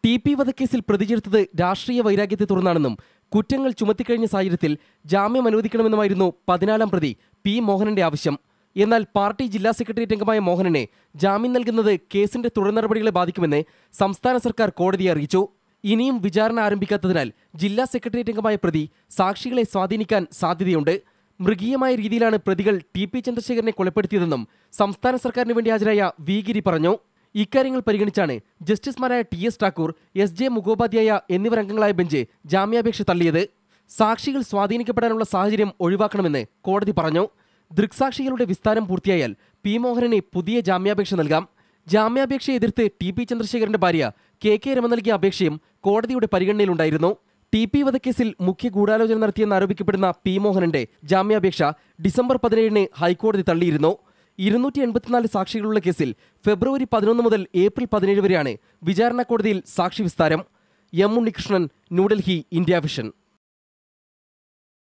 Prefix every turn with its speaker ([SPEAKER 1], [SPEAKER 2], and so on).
[SPEAKER 1] TP വധക്കേസിൽ പ്രതി ചേർത്തത് രാഷ്ട്രീയ വൈരാഗ്യത്തെ തുടർന്നാണെന്നും കുറ്റങ്ങൾ ചുമത്തിക്കഴിഞ്ഞ സാഹചര്യത്തിൽ ജാമ്യം അനുവദിക്കണമെന്നുമായിരുന്നു 14-ാം പ്രതി പി മോഹനന്റെ ആവശ്യം. എന്നാൽ പാർട്ടി ജില്ലാ സെക്രട്ടേറിയറ്റ് അംഗമായ മോഹനനെ ജാമ്യം നൽകുന്നത് കേസിന്റെ തുടർ നടപടികളെ ബാധിക്കുമെന്ന് സംസ്ഥാന സർക്കാർ കോടതിയെ അറിയിച്ചു. ഇനിയും വിചാരണ ആരംഭിക്കാത്തതിനാൽ ജില്ലാ സെക്രട്ടേറിയറ്റ് അംഗമായ പ്രതി സാക്ഷികളെ സ്വാധീനിക്കാൻ സാധ്യതയുണ്ട്. മൃഗീയമായ രീതിയിലാണ് പ്രതികൾ TP ചന്ദ്രശേഖരനെ കൊലപ്പെടുത്തിയതെന്നും സംസ്ഥാന സർക്കാരിന് വേണ്ടി ഹാജരായ വി ഗിരി പറഞ്ഞു. ഇക്കാര്യങ്ങൾ പരിഗണിച്ചാണ് ജസ്റ്റിസുമാരായ TS ഠാക്കൂർ, SJ മുഖോപാധ്യായ എന്നിവരംഗങ്ങളായ ബെഞ്ച് ജാമ്യാപേക്ഷ തള്ളിയത്. സാക്ഷികൾ സ്വാധീനിക്കപ്പെടാനുള്ള സാഹചര്യം ഒഴിവാക്കണമെന്ന് കോടതി പറഞ്ഞു. ദൃക്സാക്ഷികളുടെ വിസ്താരം പൂർത്തിയായാൽ പി മോഹനന് പുതിയ ജാമ്യാപേക്ഷ നൽകാം. ജാമ്യാപേക്ഷയെ എതിർത്ത് TP ചന്ദ്രശേഖരന്റെ ഭാര്യ KK രമ നൽകിയ അപേക്ഷയും കോടതിയുടെ പരിഗണനയിലുണ്ടായിരുന്നു. TP വധക്കേസിൽ മുഖ്യ ഗൂഢാലോചന നടത്തിയെന്ന് ആരോപിക്കപ്പെടുന്ന പി മോഹനന്റെ ജാമ്യാപേക്ഷ ഡിസംബർ 17-ന് ഹൈക്കോടതി തള്ളിയിരുന്നു. 284 സാക്ഷികളുള്ള കേസിൽ ഫെബ്രുവരി 11 മുതൽ ഏപ്രിൽ 17 വരെയാണ് വിചാരണ കോടതിയിൽ സാക്ഷി വിസ്താരം. M Unnikrishnan, New Delhi, India vision.